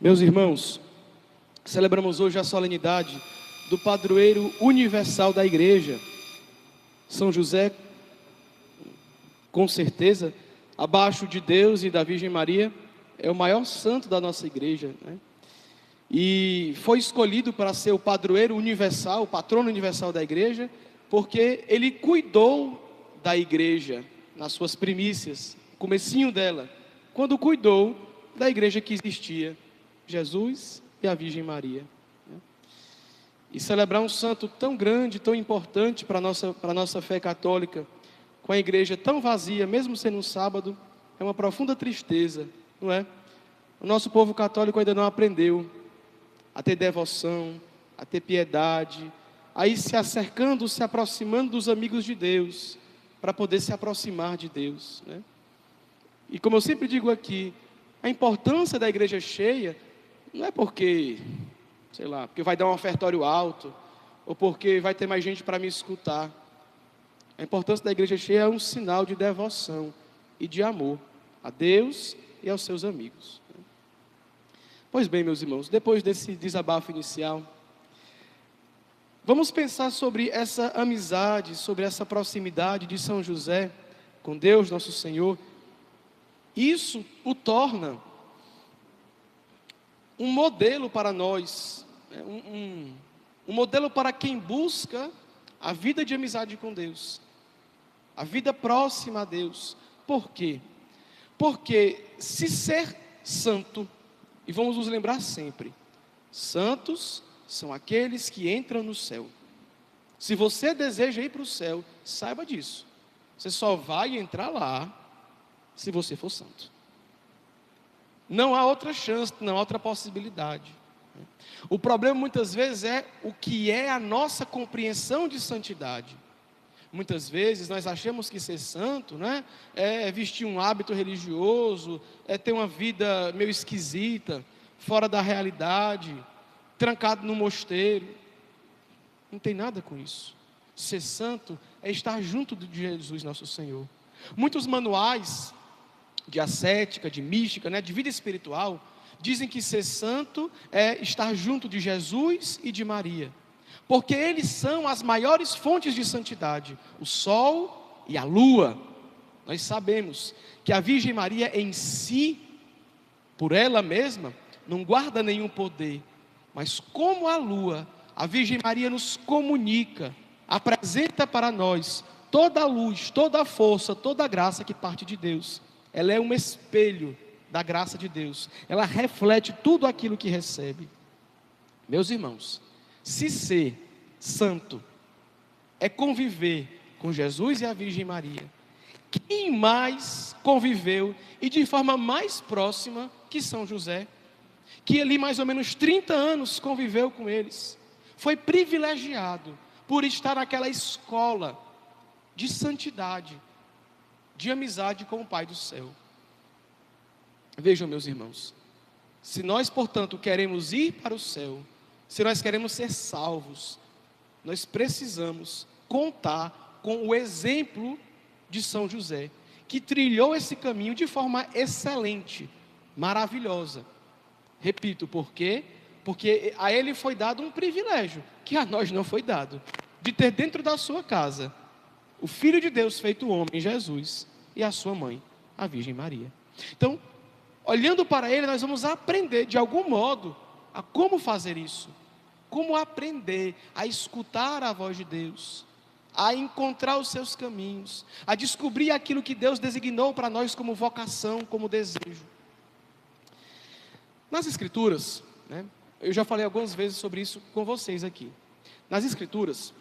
Meus irmãos, celebramos hoje a solenidade do padroeiro universal da igreja. São José, com certeza, abaixo de Deus e da Virgem Maria, é o maior santo da nossa igreja, né? E foi escolhido para ser o padroeiro universal, o patrono universal da igreja, porque ele cuidou da igreja nas suas primícias, comecinho dela, quando cuidou da igreja que existia, Jesus e a Virgem Maria. E celebrar um santo tão grande, tão importante para a nossa fé católica, com a igreja tão vazia, mesmo sendo um sábado, é uma profunda tristeza, não é? O nosso povo católico ainda não aprendeu a ter devoção, a ter piedade, a ir se acercando, se aproximando dos amigos de Deus, para poder se aproximar de Deus, né? E como eu sempre digo aqui, a importância da igreja cheia não é porque, sei lá, porque vai dar um ofertório alto, ou porque vai ter mais gente para me escutar. A importância da igreja cheia é um sinal de devoção e de amor a Deus e aos seus amigos. Pois bem, meus irmãos, depois desse desabafo inicial, vamos pensar sobre essa amizade, sobre essa proximidade de São José com Deus, nosso Senhor. Isso o torna um modelo para nós, um modelo para quem busca a vida de amizade com Deus, a vida próxima a Deus. Por quê? Porque se ser santo, e vamos nos lembrar sempre, santos são aqueles que entram no céu. Se você deseja ir para o céu, saiba disso, você só vai entrar lá se você for santo. Não há outra chance, não há outra possibilidade. O problema muitas vezes é o que é a nossa compreensão de santidade. Muitas vezes nós achamos que ser santo, né, é vestir um hábito religioso, é ter uma vida meio esquisita, fora da realidade, trancado no mosteiro. Não tem nada com isso. Ser santo é estar junto de Jesus, nosso Senhor. Muitos manuais de ascética, de mística, né, de vida espiritual, dizem que ser santo é estar junto de Jesus e de Maria, porque eles são as maiores fontes de santidade, o sol e a lua. Nós sabemos que a Virgem Maria em si, por ela mesma, não guarda nenhum poder, mas como a lua, a Virgem Maria nos comunica, apresenta para nós toda a luz, toda a força, toda a graça que parte de Deus. Ela é um espelho da graça de Deus, ela reflete tudo aquilo que recebe. Meus irmãos, se ser santo é conviver com Jesus e a Virgem Maria, quem mais conviveu e de forma mais próxima que São José, que ali mais ou menos 30 anos conviveu com eles, foi privilegiado por estar naquela escola de santidade, de amizade com o Pai do céu. Vejam, meus irmãos, se nós, portanto, queremos ir para o céu, se nós queremos ser salvos, nós precisamos contar com o exemplo de São José, que trilhou esse caminho de forma excelente, maravilhosa. Repito, por quê? Porque a ele foi dado um privilégio, que a nós não foi dado, de ter dentro da sua casa o Filho de Deus feito homem, Jesus, e a sua mãe, a Virgem Maria. Então, olhando para ele, nós vamos aprender de algum modo a como fazer isso, como aprender a escutar a voz de Deus, a encontrar os seus caminhos, a descobrir aquilo que Deus designou para nós como vocação, como desejo. Nas Escrituras, né, eu já falei algumas vezes sobre isso com vocês aqui. Nas Escrituras,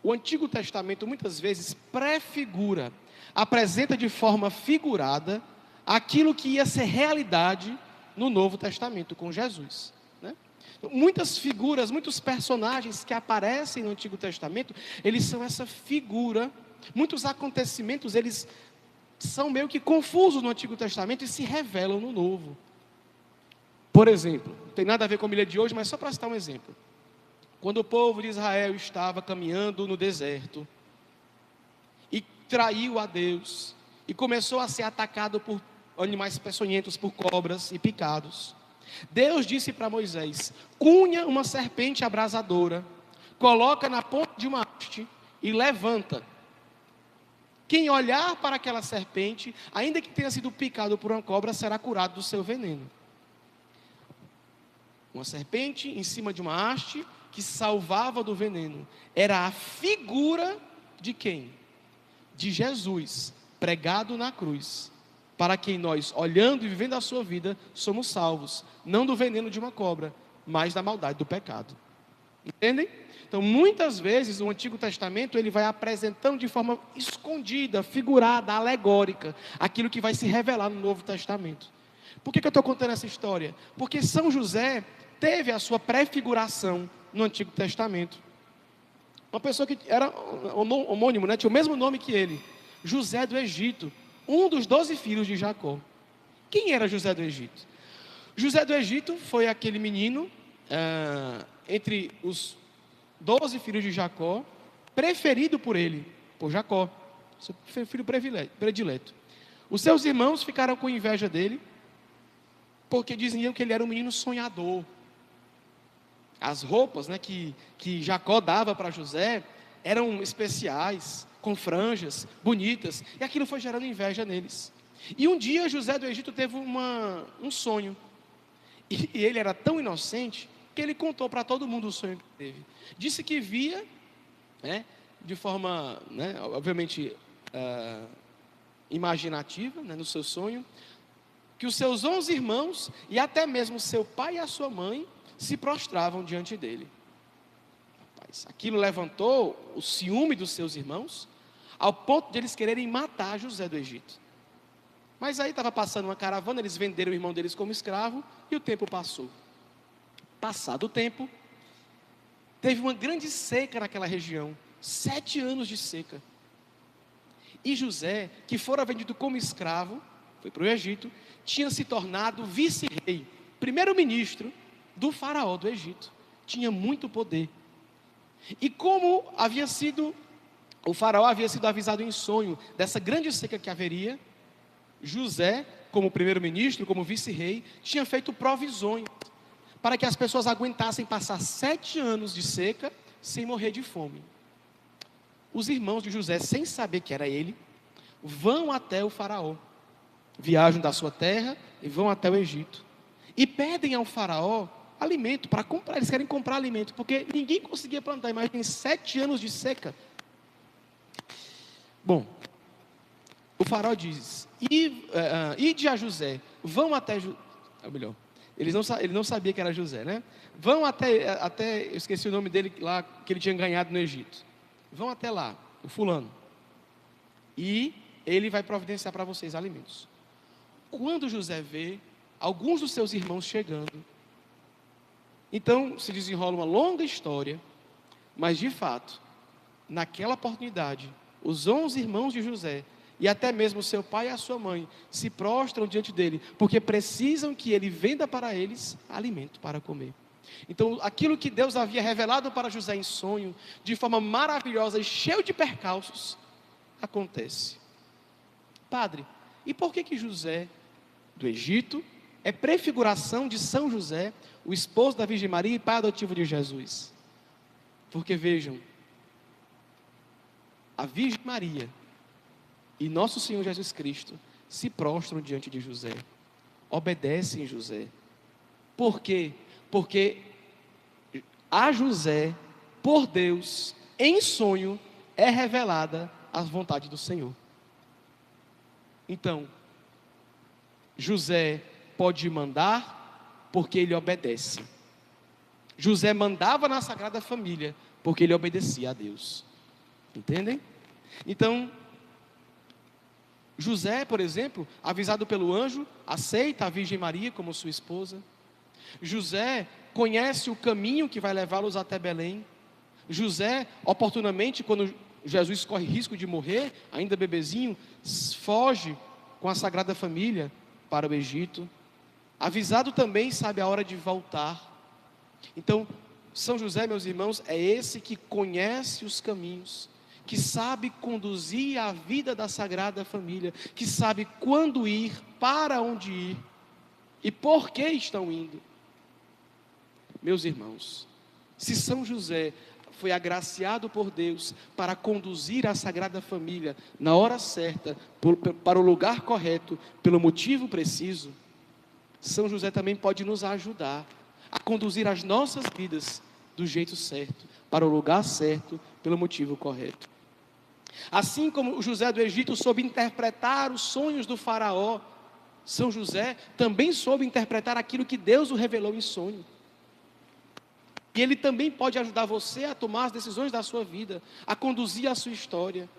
o Antigo Testamento muitas vezes prefigura, apresenta de forma figurada aquilo que ia ser realidade no Novo Testamento com Jesus, né? Muitas figuras, muitos personagens que aparecem no Antigo Testamento, eles são essa figura. Muitos acontecimentos, eles são meio que confusos no Antigo Testamento e se revelam no Novo. Por exemplo, não tem nada a ver com a Bíblia de hoje, mas só para citar um exemplo. Quando o povo de Israel estava caminhando no deserto e traiu a Deus e começou a ser atacado por animais peçonhentos, por cobras e picados, Deus disse para Moisés: cunha uma serpente abrasadora, coloca na ponta de uma haste e levanta. Quem olhar para aquela serpente, ainda que tenha sido picado por uma cobra, será curado do seu veneno. Uma serpente em cima de uma haste que salvava do veneno. Era a figura de quem? De Jesus, pregado na cruz, para quem nós, olhando e vivendo a sua vida, somos salvos, não do veneno de uma cobra, mas da maldade do pecado. Entendem? Então, muitas vezes, o Antigo Testamento, ele vai apresentando de forma escondida, figurada, alegórica, aquilo que vai se revelar no Novo Testamento. Por que eu estou contando essa história? Porque São José teve a sua prefiguração no Antigo Testamento. Uma pessoa que era homônimo, né? Tinha o mesmo nome que ele, José do Egito, um dos 12 filhos de Jacó. Quem era José do Egito? José do Egito foi aquele menino, entre os 12 filhos de Jacó, preferido por ele, por Jacó, seu filho predileto. Os seus irmãos ficaram com inveja dele, porque diziam que ele era um menino sonhador. As roupas, né, que Jacó dava para José eram especiais, com franjas, bonitas, e aquilo foi gerando inveja neles. E um dia José do Egito teve um sonho, e ele era tão inocente, que ele contou para todo mundo o sonho que teve. Disse que via, né, de forma, né, obviamente, imaginativa, né, no seu sonho, que os seus 11 irmãos, e até mesmo seu pai e a sua mãe, se prostravam diante dele. Rapaz, aquilo levantou o ciúme dos seus irmãos, ao ponto de eles quererem matar José do Egito. Mas aí estava passando uma caravana, eles venderam o irmão deles como escravo, e o tempo passou. Passado o tempo, teve uma grande seca naquela região, 7 anos de seca. E José, que fora vendido como escravo, foi para o Egito, tinha se tornado vice-rei, primeiro-ministro do faraó do Egito. Tinha muito poder. E como o faraó havia sido avisado em sonho dessa grande seca que haveria, José, como primeiro-ministro, como vice-rei, tinha feito provisões para que as pessoas aguentassem passar 7 anos de seca sem morrer de fome. Os irmãos de José, sem saber que era ele, vão até o faraó, viajam da sua terra e vão até o Egito, e pedem ao faraó alimento para comprar. Eles querem comprar alimento, porque ninguém conseguia plantar. Imagina, 7 anos de seca. Bom, o faraó diz: ide a José, vão até melhor, ele não sabia que era José, né? Vão até, eu esqueci o nome dele lá, que ele tinha ganhado no Egito. Vão até lá, o fulano, e ele vai providenciar para vocês alimentos. Quando José vê alguns dos seus irmãos chegando, então se desenrola uma longa história, mas de fato, naquela oportunidade, os 11 irmãos de José, e até mesmo seu pai e a sua mãe, se prostram diante dele, porque precisam que ele venda para eles alimento para comer. Então, aquilo que Deus havia revelado para José em sonho, de forma maravilhosa e cheio de percalços, acontece. Padre, e por que José do Egito é prefiguração de São José, o esposo da Virgem Maria e pai adotivo de Jesus? Porque vejam, a Virgem Maria e nosso Senhor Jesus Cristo se prostram diante de José, obedecem José. Por quê? Porque a José, por Deus, em sonho, é revelada a vontade do Senhor. Então, José pode mandar porque ele obedece. José mandava na Sagrada Família porque ele obedecia a Deus. Entendem? Então, José, por exemplo, avisado pelo anjo, aceita a Virgem Maria como sua esposa. José conhece o caminho que vai levá-los até Belém. José, oportunamente, quando Jesus corre risco de morrer, ainda bebezinho, foge com a Sagrada Família para o Egito. Avisado também, sabe a hora de voltar. Então, São José, meus irmãos, é esse que conhece os caminhos, que sabe conduzir a vida da Sagrada Família, que sabe quando ir, para onde ir. E por que estão indo? Meus irmãos, se São José foi agraciado por Deus para conduzir a Sagrada Família na hora certa, para o lugar correto, pelo motivo preciso, São José também pode nos ajudar a conduzir as nossas vidas do jeito certo, para o lugar certo, pelo motivo correto. Assim como o José do Egito soube interpretar os sonhos do faraó, São José também soube interpretar aquilo que Deus o revelou em sonho. E ele também pode ajudar você a tomar as decisões da sua vida, a conduzir a sua história.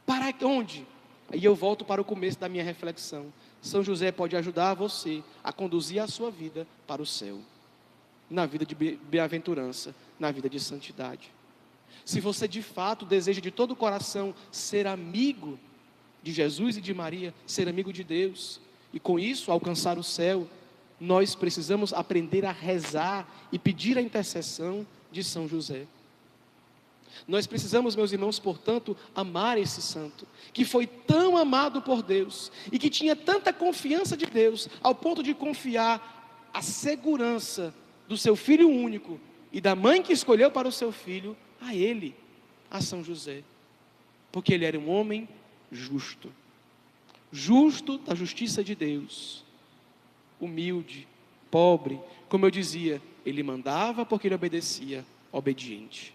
Para onde? Aí eu volto para o começo da minha reflexão. São José pode ajudar você a conduzir a sua vida para o céu, na vida de bem-aventurança, na vida de santidade. Se você de fato deseja de todo o coração ser amigo de Jesus e de Maria, ser amigo de Deus, e com isso alcançar o céu, nós precisamos aprender a rezar e pedir a intercessão de São José. Nós precisamos, meus irmãos, portanto, amar esse santo, que foi tão amado por Deus, e que tinha tanta confiança de Deus, ao ponto de confiar a segurança do seu filho único, e da mãe que escolheu para o seu filho, a ele, a São José. Porque ele era um homem justo, justo da justiça de Deus, humilde, pobre, como eu dizia, ele mandava porque ele obedecia, obediente.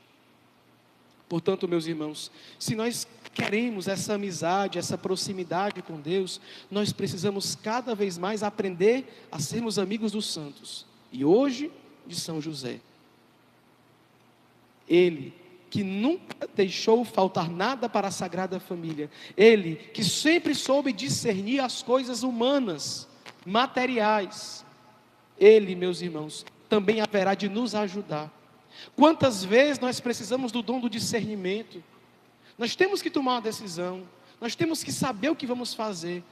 Portanto, meus irmãos, se nós queremos essa amizade, essa proximidade com Deus, nós precisamos cada vez mais aprender a sermos amigos dos santos, e hoje de São José. Ele que nunca deixou faltar nada para a Sagrada Família, ele que sempre soube discernir as coisas humanas, materiais, ele, meus irmãos, também haverá de nos ajudar. Quantas vezes nós precisamos do dom do discernimento? Nós temos que tomar uma decisão, nós temos que saber o que vamos fazer.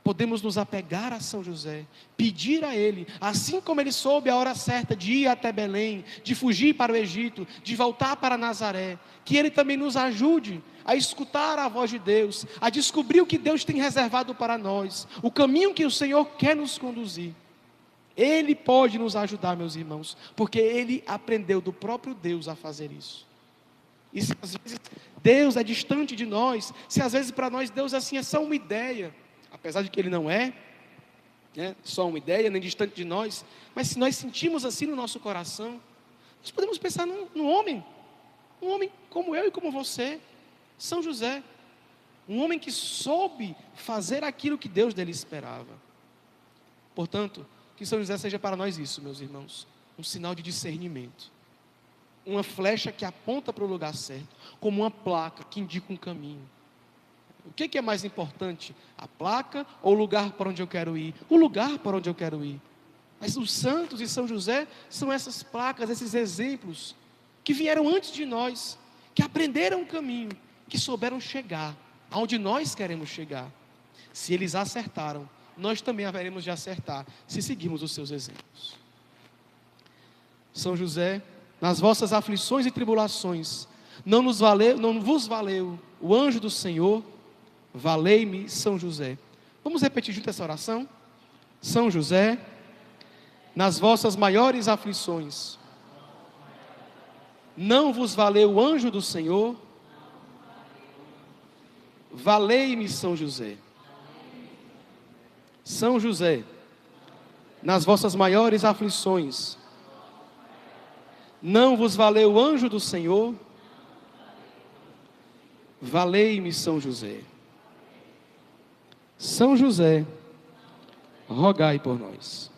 Podemos nos apegar a São José, pedir a ele, assim como ele soube a hora certa de ir até Belém, de fugir para o Egito, de voltar para Nazaré, que ele também nos ajude a escutar a voz de Deus, a descobrir o que Deus tem reservado para nós, o caminho que o Senhor quer nos conduzir. Ele pode nos ajudar, meus irmãos, porque ele aprendeu do próprio Deus a fazer isso. E se às vezes Deus é distante de nós, se às vezes para nós Deus assim é só uma ideia, apesar de que ele não é, só uma ideia, nem distante de nós, mas se nós sentimos assim no nosso coração, nós podemos pensar num homem como eu e como você, São José, um homem que soube fazer aquilo que Deus dele esperava. Portanto, que São José seja para nós isso, meus irmãos, um sinal de discernimento, uma flecha que aponta para o lugar certo, como uma placa que indica um caminho. O que é mais importante? A placa ou o lugar para onde eu quero ir? O lugar para onde eu quero ir. Mas os santos e São José são essas placas, esses exemplos, que vieram antes de nós, que aprenderam o caminho, que souberam chegar aonde nós queremos chegar. Se eles acertaram, nós também haveremos de acertar, se seguirmos os seus exemplos. São José, nas vossas aflições e tribulações, não vos valeu o anjo do Senhor, valei-me São José. Vamos repetir junto essa oração? São José, nas vossas maiores aflições, não vos valeu o anjo do Senhor, valei-me São José. São José, nas vossas maiores aflições, não vos valeu o anjo do Senhor, valei-me São José. São José, rogai por nós.